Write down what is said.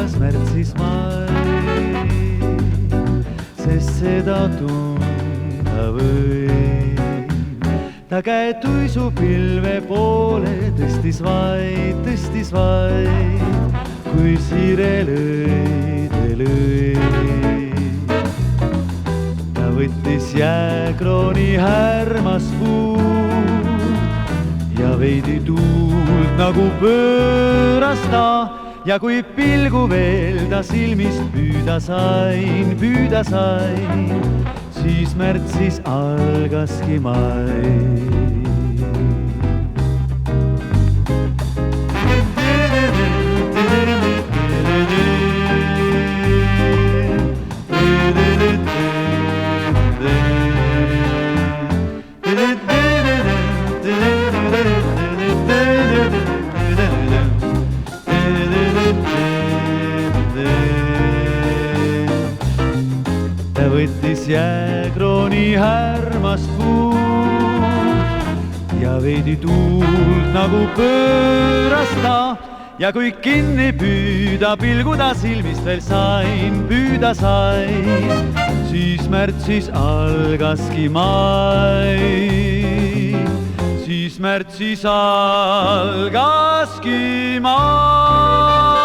algas märtsis mai, sest seda tunda võib. Ta käe tuisu pilve poole tõstis vaid, kui siire lõi. Ta võttis jääkrooni härmas puud ja veidi tuult nagu pööras ta. Ja kui pilgu veel ta silmist püüda sain, siis märtsis algaski mai. Ta võttis jääkrooni härmast puud ja veidi tuult nagu pööras ta. Ja kui kinni püüda pilgu ta silmist veel sain, siis märtsis algaski mai. Siis märtsis algaski mai.